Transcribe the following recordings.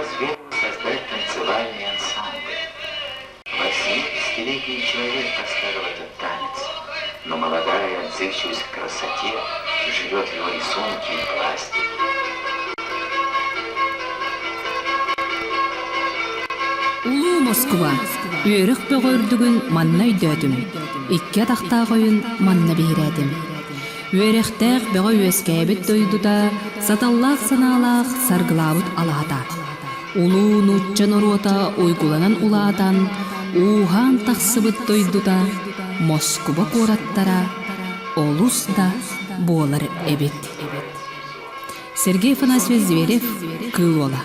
позволил создать танцевальный ансамбль. 80-летний человек поставил этот танец, но молодая отзывчивость к красоте живет в его рисунке и пластике. Улуу Москва, үйрөх бөгөрдүгүн манна үйдөтүм. Икке тахтаагойун манна бейрәдим. Үйрехтәк бөгө үескәбит дойдуда, саталлаах санаалаах саргылаабыт алаата. Улуу нутчан оруота ойгуланан улаатан, ухан тахсыбыт дойдуда, Москва пораттара, олус да болар эбит. Сергей Афанасьевич Зверев, Кылола.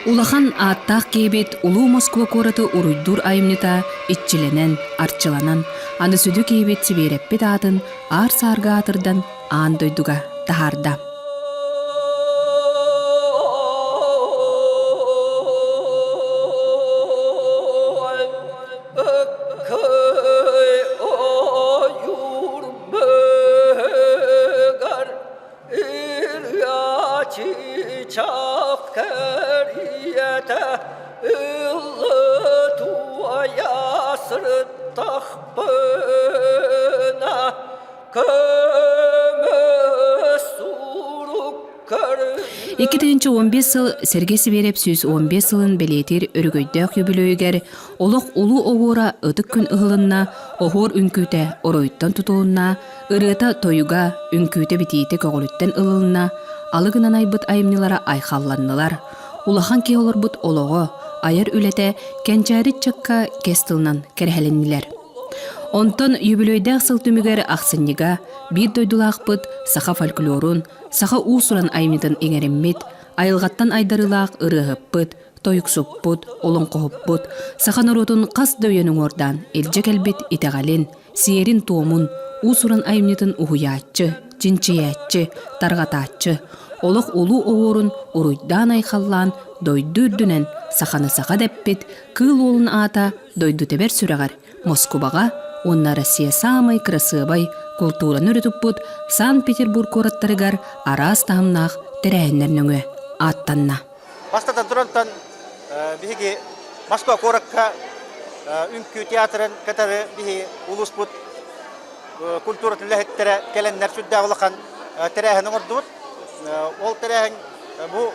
Улахан аттақ кейбет Улуу Москва кораты уруйдур айымныта итчиленен, арчыланан, аны сүдü кейбет сибереппет атын ар сарга атырдан аан дойдуга тахарда. Екетінші 15 сыл Сергей Сибереп сөз 15 сылын белетер өргөйдөк юбилейгер олық улу оғура өтік күн ұғылынна, оғур үнкүйте оройттан тұтуынна, ырыта тойуга үнкүйте бітейті көғіліттен ұлылына, алығынан айбыт айымнылара айхалланнылар. Улахан ке олар бұт олығы, айыр үлете кәнчәрі чыққа кестілінан кәрхәленнілер. Онтон юбилейдәк сыл түмігер ақсыннега бір дойдулақ бұт саха фольклорун, саха уусуран айымнытын еңеріммет, айылғаттан айдарылақ ырығып бұт, тойықсып бұт, олың қоғып бұт, саха наротын қас дөйенің ордан елжек әлбет итеғален, сиерин туомун, уусуран айымнытын уғуячы, чинчиячы, тарғатачы, олық улу оғырын уруйдан айқаллан дойдүрдүнен саханы саха деппет, кыл олын ата дойду тебер сүрәғар, Москваға, онна Россия самай красывай культураны үрітіппұт Санкт-Петербург кораттарыгар арас тағымнақ тәрәйіннерніңі аттанна. Бастатан тұрантан бігі Москва коракка үнкі театрын кәтәрі бігі ұлыспұт культура тіләхеттері кәләннер сүдді ғылақан тәрәйінің ордуыт. Ол тәрәйін бұл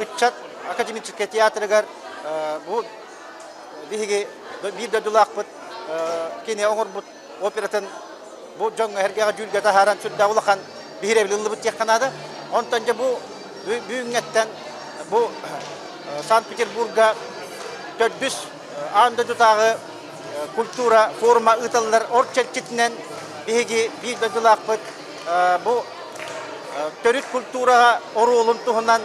үтчат академический театрыгар бұл бігі bir dödülak bud, kene oğur bud, operatın bu jonga hergega jülge taharan südda ulakan bir evliliği bud yakanadı. Ondanca bu büyüngetten bu Sankt-Peterburg'a 400 anda tutağı kultura forma ıtallar orçelçitinden bir dödülak bud, bu törüt kultura oruğulun tuhunan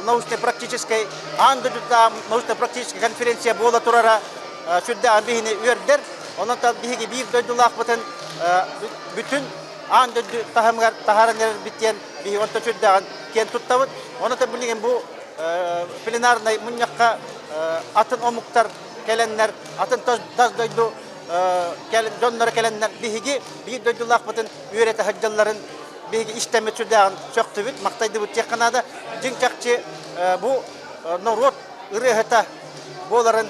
научно-практической анда тутам научно-практической конференция бола турара сүддә бихини үрдер, онан та бихиги бир дойдулак бутын бүтүн анда тахамгар тахаранер биттен бихи онта сүддәган кен туттабыт. Онан та билген бу пленарный муньякка атын омуктар келеннер, атын таз дойду жоннор келеннер бихиги бир дойдулак бутын үрете хаҗҗалларын бихиги иштеме сүддәган чөктү бит, мактайды бут яканада жинчакчы бу народ ырыһыта боларын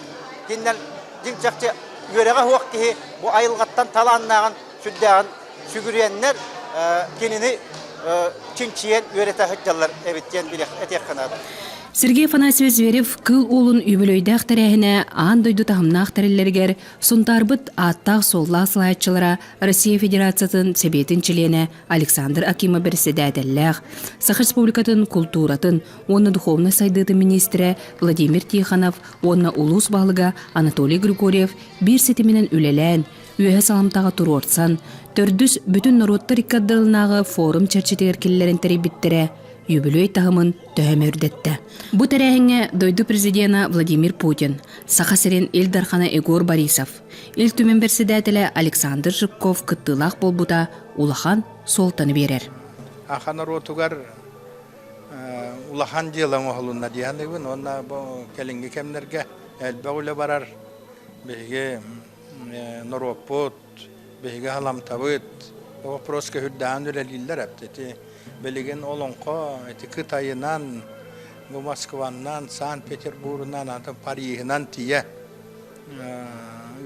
киннен жинчакчы үйрәгә хуак ки бу айылгаттан таланнаган сүддәган сүгүрәннәр кинини чинчиен үйрәтә хаҗҗаллар эбиттен билек этекканада. Сергей Афанасьевич Зверев кыл улун юбилейдәк тәрәһенә ан дойду тахымнак тәрелләргә сунтарбыт аттак солла слайдчылара Россия Федерациясын себетин члене Александр Акимов председателләр, Саха Республикатын культуратын, онна духовный сайды министры Владимир Тихонов, онна улус балыга Анатолий Григорьев бир сетименен үлелән, үйе саламтага турорсан, төрдүс бүтүн народтар иккаддылынагы форум чәрчетер киллерин теребиттере юбилей тахымын төһөмөрдетте. Бу тәрәһеңе дойду президента Владимир Путин, Сахасерен Илдархана Егор Борисов, ил түмен председателе Александр Жирков кыттылак болбута улахан солтаны берер. Ахан ротугар улахан делаң оһлунна диһандыгын, онна бу келинге кемнерге элбәүле барар. Беге Норопот, беге халамтабыт, вопроска хүддан үлелиллер әптети. Белеген олонқо, эти Кытайынан bu Moskvandan, Sankt-Peterburg'dan, Paris'dan tiye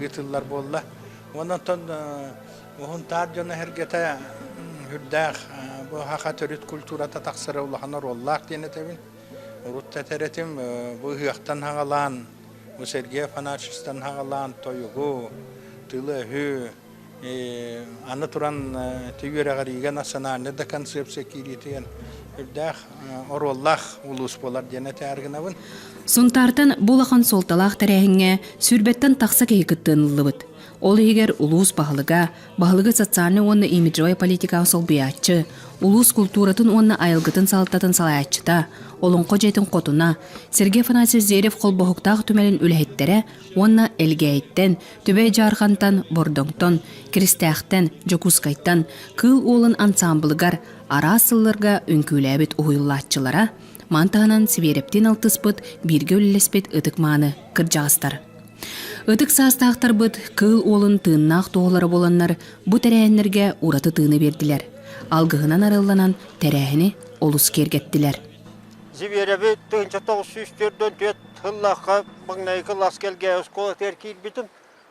gittiler bolla. Ondan sonra onun tarcını hergete hüddağ bu hakatörüt kulturata taksara ulahana rollak diyene tebin. Rutta teretim bu hıyaktan hağalan, bu Sergey Fanachist'tan hağalan toyugu, tılı hü, anı turan tüyüre gariga nasana ne de konsepsiya kiritiyen hüddağ orollak ulus bolar diyene terginavın. Сунтартан булахан солталақ тәрәһіңе сүрбеттен тақса кейкіттінлыбыт. Ол егер улус бағылыға социальны онны имиджой политика солбиятчы, улус культуратын онны айылгытын салтатын салаятчыта, олың қожетін қотуна, Сергей Афанасьев Зерев қолбоғықтағы түмелін үләйттері, онны әлгәйттен, түбе жарғантан, бордоңтон, кірістәқтен, жокускайттан, кыл олын ансамблыгар, арасылларға үнкіләбіт уйыллатчылара, мантағынан сиберептен алтыспыт, бирге өлілеспет ытықманы кыржағыстар. Ытық састақтар бұд, кыл олын тыыннақ тоғылары боланнар, бұ тәрәйінлерге ураты тыыны берділер. Алғығынан арыланан тәрәйіні олыс кергеттілер. Сиберебі 1904-ден төт хыллаққа маңнай қылас келге өскола теркейл бітім.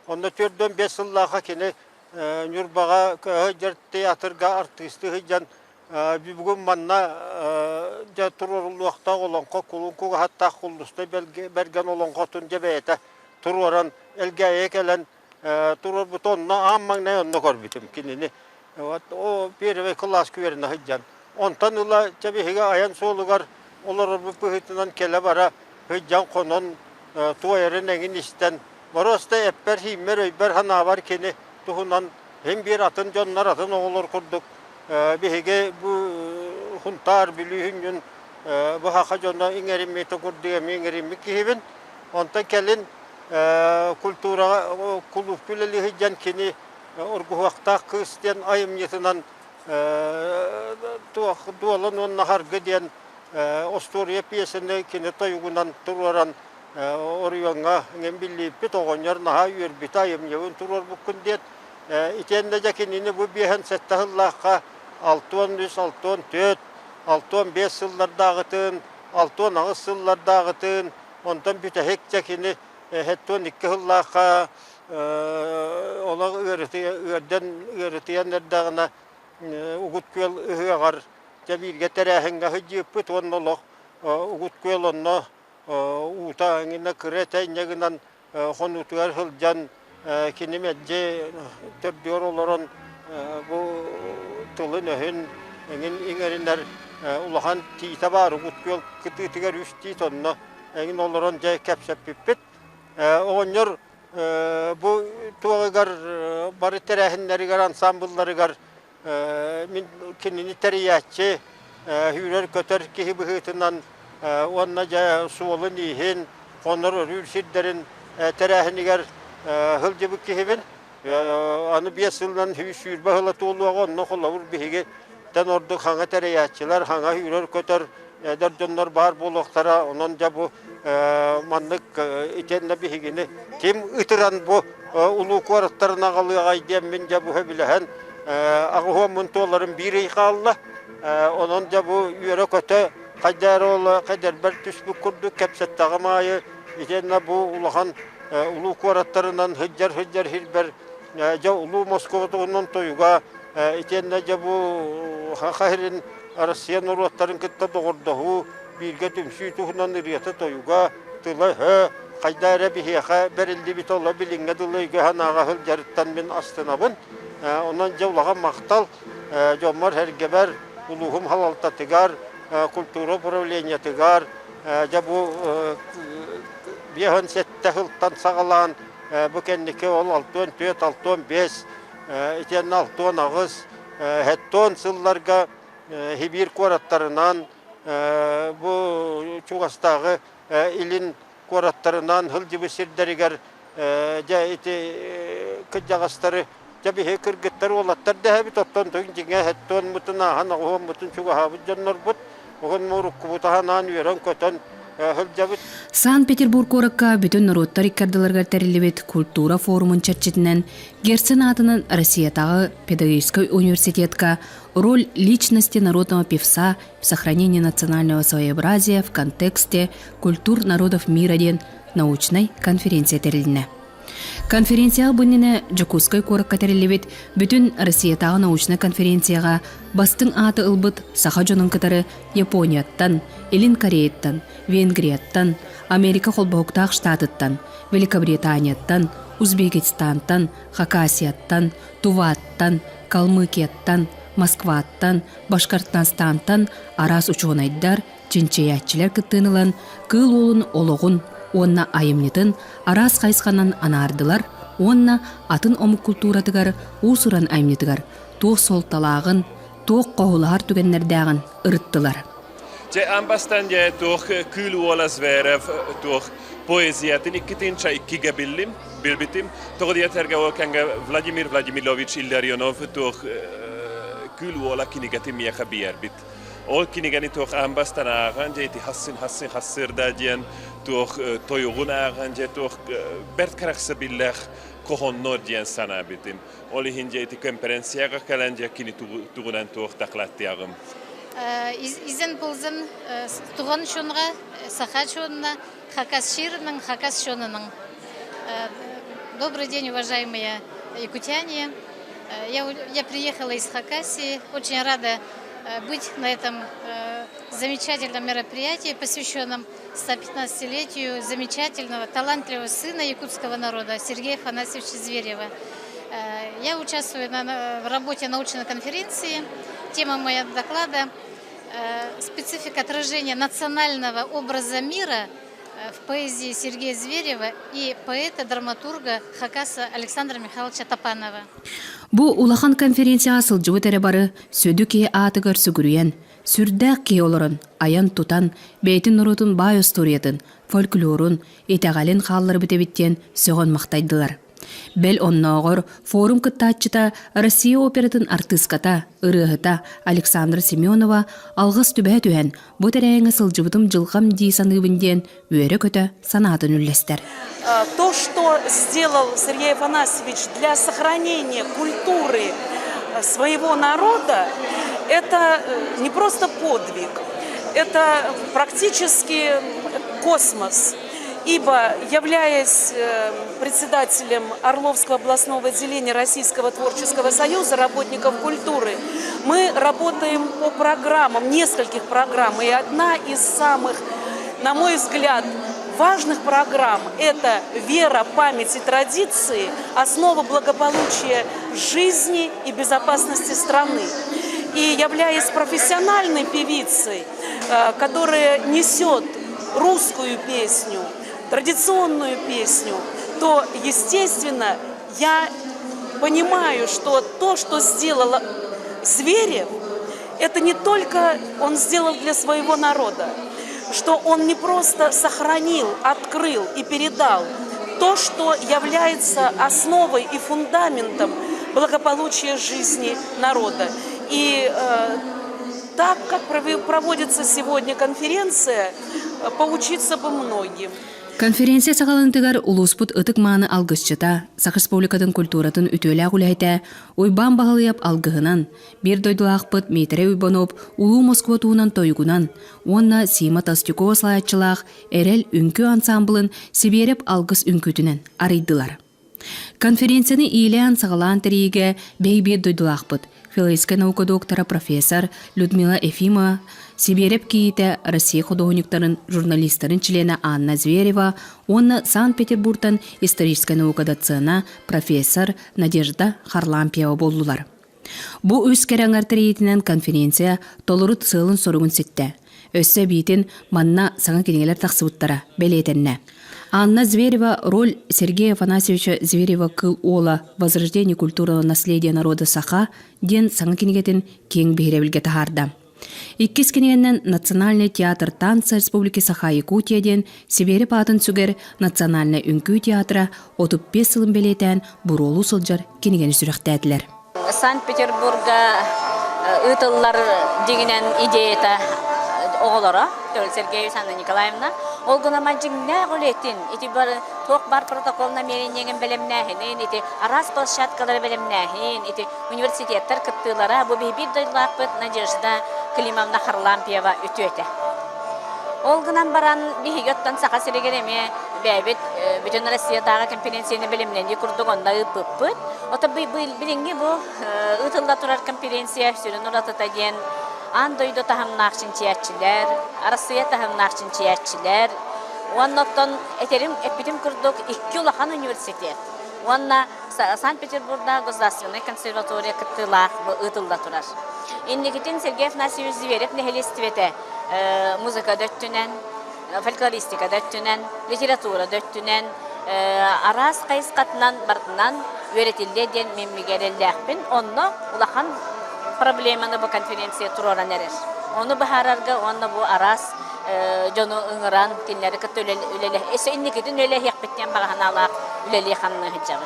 Онда 4-5 хыллаққа кені нүрбаға жер театрға артисті хыджан бүгін манна тұрырылуақта олонқа құлынқуға хатта құлдысты берген олонқа түн жебейті. Туроран элгәе келен турор бутонна аммаңна онна көрбитим кинини. О первый класс күренә хыҗан. Онтан ула чабиһига аян солугар олар бу пыһытынан келе бара хыҗан конон туайрын эгин истен. Бороста эппер химмер өйбер хана бар кини тухунан hem bir atın jonnar atın oğulur kurduk. Bihiге bu huntar bilühün bu haka jonna ingerimi tokurdu ingerimi kihibin. Onta kelin kultura kulüp küleli hıcan kini orgu vakta kısten ayım yetinden dualan onna hargı diyen Ostoriya piyesini kini tayugunan tururan oriyonga ngembilli pitoğonyar naha yürbit ayım yevun turur bukun diyet itende kini bu bihen settahıllahka 6-3, 6-5 yıllar dağıtın 6-10 yıllar dağıtın ondan bütehek kini hetton 2 yıllarka ola öğretiyenler dağına ugut köl ıhıgar Jabilge terehenge hıcı pıt onnolok ugut köl onno uta ngine kırete inyeginan honutuar hılcan kini medce tördüyor olaran bu tılın öhün ingerinler ulahan tiyte var ugut köl kıtıtıgar üç tiyt onno engin olaran jay kepsep pipit oğunyor bu tuğagar barı terehinleri gar ansambılları gar min kinini teriyatçı hürer köter kihi bıhıtından onna jay suolun ihin onur ürşidlerin terehini gar hılcı bu kihibin anı biyasından hüsür bahıla tuğluğa onunla kolavur bihigi den ordu hanga teriyatçılar hanga hürer köter dördünler bar buluqtara onunca bu manlık itenle bihigini kim ıtıran bu ulu kuarıtlarına kalığa diyen mince bu hebilehen ağıhuğa mıntoğların biri kallı onunca bu yöre kötü kadar oğlu kadar bir tüsbük kurduk kepsettağı mayı itenle bu uluğan ulu kuarıtlarından hıccar hilber ja ulu Moskova'da onun toyuğa itenle ja bu hahirin Arasıya nurvatların kıtta doğurduğu birge tümsü tuğunan iriyata toyuğa tıla he kaydare bihiyaha berildi bit ola bilinge dılayga hanağa hıl jarıttan bin astınabın ondan javlağa maqtal jomar her geber uluhum halalta tigar kultura upravleniya tigar ja bu bihan sette hıltan sağalan bu kendike ol 6-4-6-5 iten 6 ağız hetton sıllarga hibir kuratlarından bu Çugastağı ilin kuratlarından hılcı bisirderiger jaiti kıcağastları jabihe kırgıtları olatlar da bir toptan tüyünce hetton mutuna hana o mutun çugaha bu canlar but oğun moruk kubutahanan yören kötön hölcabıt. Санкт-Петербург оракка бүтін народтар иккардыларга тәрелебет культура форумын чарчетінен Герцен атынан Россиятағы педагогический университетка роль личности народного певца в сохранении национального своеобразия в контексте культур народов мира ден научной конференция тәреліне. Конференцияға бұннені Жакускай коракка тәрелебет бүтін Россиятағы научный конференцияға бастың аты ылбыт саха жонын кытары Японияттан, Элин Кореяттан, Венгрияттан, Америка холбоқтақ штатыттан, Великобританияттан, Узбекистантан, Хакасияттан, Туваттан, Калмыкияттан, Москваттан, Башкортостанстан арас учуонайдар, чинчеятчилер кыттынылан, кыл олын олығын, онна айымнетін арас қайсқанан анардылар, онна атын омық культуратыгар усуран айымнетігар, тоқ солталағын, тоқ қоғылар түгеннердәғын ырыттылар. Це амбастандя тох кylуola zverev тох poeziatin ikkitin chaikkiga bilbitim togdiaterga olkanga Vladimir Vladimirovich Illarionov тох kylуola kinigatim yakabierbit ol kinigani тох амбастанаган jeiti hassirdaadian тох toyugunaagan je тох bertkaraksabillah kohonnodian sanabitim oli hinjeiti konferenssiaga kalanja kini tugunan тох taklattiagam. Изен болзын туған шонға, саха шонына, хакас ширының, хакас шонының. Добрый день, уважаемые якутяне. Я приехала из Хакасии. Очень рада быть на этом замечательном мероприятии, посвященном 115-летию замечательного, талантливого сына якутского народа Сергея Афанасьевича Зверева. Я участвую в работе научной конференции. Тема моего доклада «Специфика отражения национального образа мира в поэзии Сергея Зверева и поэта-драматурга Хакаса Александра Михайловича Топанова». Бу улахан конференция сылжыбы тәрі бары сөді кей атығыр сүгіріен, сүрдәк кей олырын, аян тутан, бәйтін нұрутын бай историятын, фольклорын, етәғален қалылар бітебіттен сөғын мақтайдылар. Бәл оннағыр форум кыттатчыта Россия оператын артыската, ырығыта Александра Семенова алғыз түбә түән бұ тәрәйіңі сылжыбытым жылғам дейсанығыбынден өрі көті санатын үллестер. То, что сделал Сергей Афанасьевич для сохранения культуры своего народа, это не просто подвиг, это практически космос. Ибо, являясь председателем Орловского областного отделения Российского творческого союза работников культуры, мы работаем по программам, нескольких программ. И одна из самых, на мой взгляд, важных программ – это вера, память и традиции, основа благополучия жизни и безопасности страны. И являясь профессиональной певицей, которая несет русскую песню, традиционную песню, то, естественно, я понимаю, что то, что сделал Зверев, это не только он сделал для своего народа, что он не просто сохранил, открыл и передал то, что является основой и фундаментом благополучия жизни народа. И так как проводится сегодня конференция, поучиться бы многим. Конференция сағалынтығар улуспут ытык маны алгысчыта, Сақ Республикатын культуратын үтөлі ағулайта, ойбан бағылыяп алгығынан, бір дойдылақпыт метре үйбаноп, улу Москва туынан тойгунан, онна Сима Тастюкова слаятчылақ, әрел үнкі ансамблын Сибереп алгыс үнкүтінен арыйдылар. Конференцияны ийлән сағалан тәрейге бейбет дойдылақпыт, филологическая наука доктора профессор Людмила Ефимова, Сибереп кейті Россия художниктарын журналистерин члена Анна Зверева, онна Санкт-Петербургтан историческая наука доцена профессор Надежда Харлампиева болдулар. Бу өз кәрәңәр тәрейетінен конференция толырыт сылын соруғын сетті. Өссі бейтін манна саңа кенелер тақсыбыттара бәлетінне. Анна Зверева роль Сергея Афанасьевича Зверева кыл ола возрождение культурного наследия народа Саха ден саңа кенегетін кең бейребілге тахарда. Иккис кенегеннен Национальный театр танца Республики Саха-Якутия ден Сибереп атын сүгер Национальный үнкү театра 35 сылын белетен буролу сылжар кенеген сүріқтәділер. Санкт-Петербурга ытыллар дегенен идеята оғылары, Сергея Александровна Николаевна, Олгунамаджиңнә гөлетин, ити бар ток бар протокол намерениеген белемнәһин, ити арас площадкалары белемнәһин, ити университеттер кыттылара бу бир дойлапыт Надежда Климовна Харлампиева үтөтә. Олгунан баран бихигеттан сака сирегереме бәбит бүтән Россиядагы конференцияны белемнәнди курдук онда ыппыт. Ота билинге бу ытылда турар конференция сүрен уратата ден андойдо тахамнакчын чиятчылар, Россия тахамнакчын чиятчылар. Оннотон этерим эпитим курдук 2 улахан университет. Онна Санкт-Петербургда государственная консерватория кыттылак бу ытылда турар. Иннигитин Сергей Афанасьевич Зверев нехилистивете музыка дөттүнен, фольклористика дөттүнен, литература дөттүнен, арас кайыскатынан бартынан өретилде ден меммигерелләхпин, онно улахан проблеманы бу конференция туроран эрер. Оны бахарарга, онно бу арас жону ыңыран кинлери кыттылы үлеле. Эсе иннигитин үлеле хекбеттен баганалак үлеле ханны хиджабы.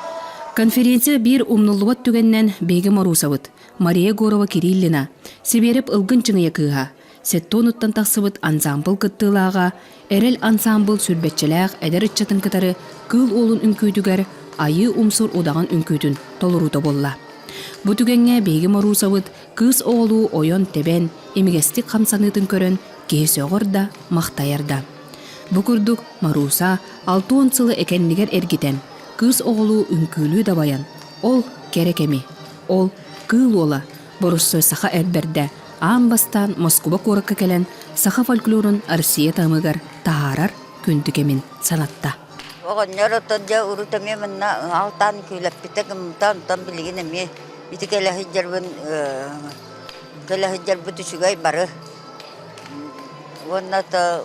Конференция бир умнуллуат түгеннен Беги Марусовыт, Мария Горова Кириллина, Сибереп ылгын чыңыя кыға, Сеттонуттан тақсыбыт ансамбл кыттылаға, әрел ансамбл сүрбетчеләғ әдер ытчатын кытары кыл олын үнкөйтүгер айы умсур удаған үнкөйтүн толурута болла. Бу түгенге Беги Марусовыт кыз оғылу ойон тебен, эмигестик хамсаныдын көрін кейсеғыр да, мақтайарда. Бу күрдік Маруса 6 сылы экеннигер эргитен, кыз оғылу үнкөлүү да баян. Ол керекеми, ол кыл ола, боруссы саха әрберді, Амбастан Москва коракка келен саха фольклорун Россия тамыгар таарар күндүкемин санатта. Оғаннар отонда урутаме мына алтан күйләппитегім тан білгенеме. Ити келәхиджарбын түшігай бары. Онната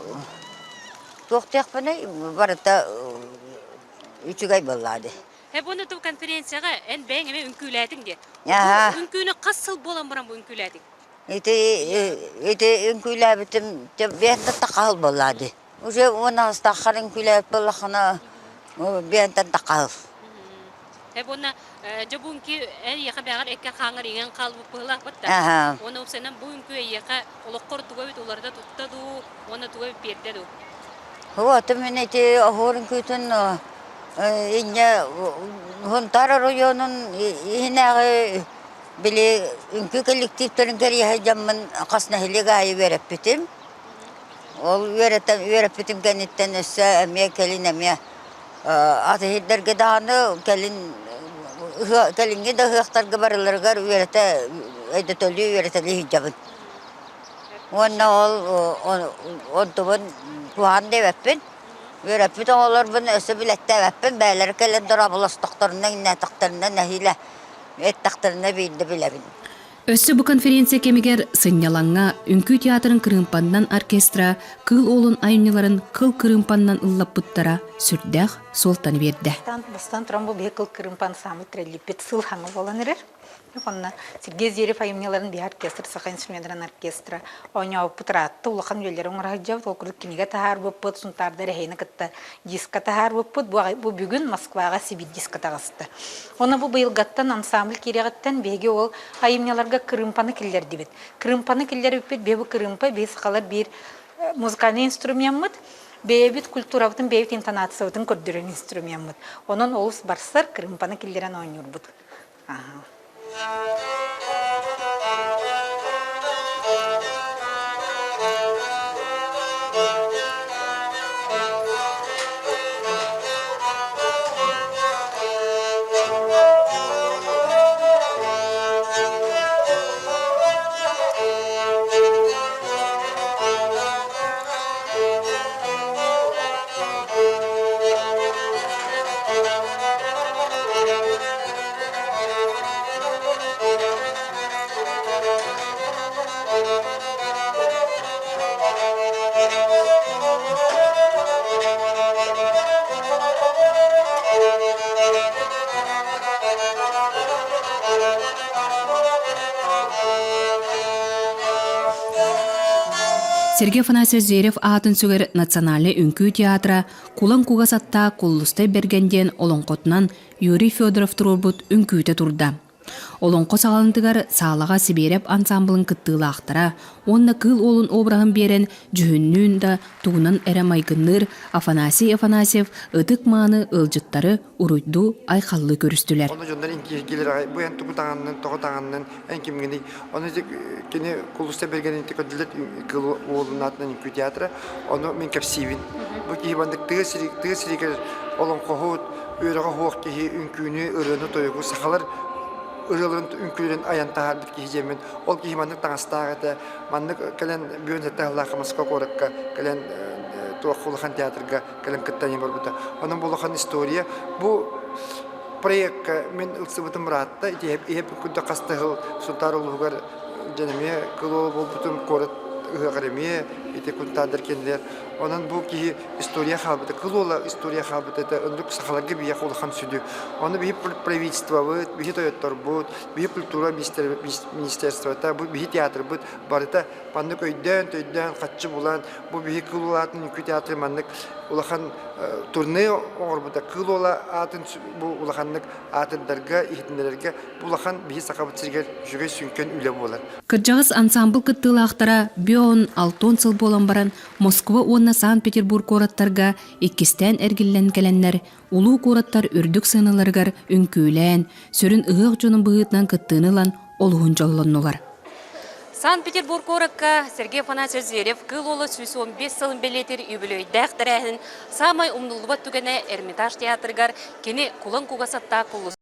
тоқтияқпыны барыта үчігай боллады. Оны бұл конференцияға ән бәңеме үнкүйләдің де. Үнкүйіні қасыл болан бұран бұл үнкүйләдің? Эти үнкүйләбітім бәнті тақал болады. Уже оны астақар үнкүйләбіт болақына бәнті тақал. Оны жабуынки ән еқа бәғар әкке қаңыр еген қалып бұлақ бұтта. Оны ұпсанан бұл үнкүй еқа олыққыр туғабет оларда тұттаду, оны туғабет бердеду. Вот, мен эти охорын күтін инне ғынтар районын инағы Били үнкі коллективтерін кәрі жамын қасына хелеге айы веріп бітім. Ол веріп бітім кәнеттен өсі әме кәлін әме аты хеддерге дағаны кәлінге да ғықтарға барыларғар веріті әйді төлі верітілі жамын. Онна ол онтуын туған деп әппін. Веріп бітім олар бұны өсі білетті әппін. Бәлер кәлін дұра бұластықтарының нәтіқтарынан әхилі Эттақтарына бейді біләбін. Өссі бұ конференция кемегер сынялаңа үнкі театрын кырымпаннан оркестра кыл олын айыныларын кыл кырымпаннан ыллап бұттара сүрдәқ солтан берді. Бастан тұран бұл бе кыл кырымпан самы трәліпет сыл хаңы болан әрер. Сергей Зверев айымнеларын бе оркестр, сақа инструментаран оркестра, ойнау пұтыратты, ұлақан өлері оңырақ жауд, ол күрдік кенеге тағар бұппыт, сұнтарды рәйіні күтті дисқа тағар бұппыт, бұл бүгін Москваға Сибит дисқа тағысты. Оны бұл бұйылғаттан ансамбль кереғаттан беге ол айымнеларға кырымпаны келдер дебет. Кырымпаны келдер өппет, бе бұл кырымпа, бе сақалар бір музыкальный инструмент мұд, бейбит культуравытын, бейбит интонациявытын көрдірен инструмент мұд. Onun олыс барсар кырымпаны келдерен ойныр бұд. Сергей Афанасьевич Зверев атын сүгер национальный үнкүү театра кулан кугасатта куллустай бергенден олонқотынан Юрий Федоров турбут үнкүүте турда. Олонқо сағалындығар сағалаға Сибереп ансамблын кыттылақтыра, онна кыл олын обрағын берен жүхіннің да туғынан әрі майгынныр Афанасий Афанасьев ытык маны ылжыттары уруйду айқаллы көрістілер. Оны жондар инкелер bu en tuku tağanın, toğu tağanın en kimgini onu kene kulusta bergenin tekadület kıl oğlunun adından inkü tiyatra onu min kapsivin. Bu ki bandık tığsiriker olan kohut öğreğe hoğuk ki ünkünü ırığını toyuğu sakalar ırığın ünkülerin ayan tahardır ki hicemin ol ki bandık tağıstağı da bandık kalen büyün zette Allah'a maska korakka kalen tuğakuluhan tiyatrga kalen kıttanyı var buda. Onun bulukan istoriya bu proyekt men ılsıbıtım rahatta hep kunda kastahıl sultaruluğar canımya kılı bol bütün korat ıhağırımya ite kuntadır kendiler onun bu ki istoriya halbıda kılı istoriya halbıda da öndük sakalağı bir yakulahan südü onu bir правительство bu bir toyotlar bu bir kültüra ministerstvo ta bu bir tiyatr bu barıta pandık öyden kaççı bulan bu bir kılılatın yükü tiyatr mandık ulahan turne orbuda kılola atın bu ulahanlık atırlarga ihtinlerge ulahan bir sakabıt sirger jüge sünken üle bolar. Kırcağız ansambl kıttılақтara 5-6 yıl bolan baran Moskva onna Санкт-Петербург кораttарга иккистен эргиллен келеннер улуу кораттар үрдүк сыналаргар үңкүүлэн сөрүн ыгык жонун быытынан кыттыынылан олугун жоллоннулар. Санкт-Петербург коракка Сергей Афанасьев Зверев кыл олы 15 сылын белетер үбілөйдәқ тірәхін самай умнулубат түгене Эрмитаж театргар кені кулан кугасатта кулус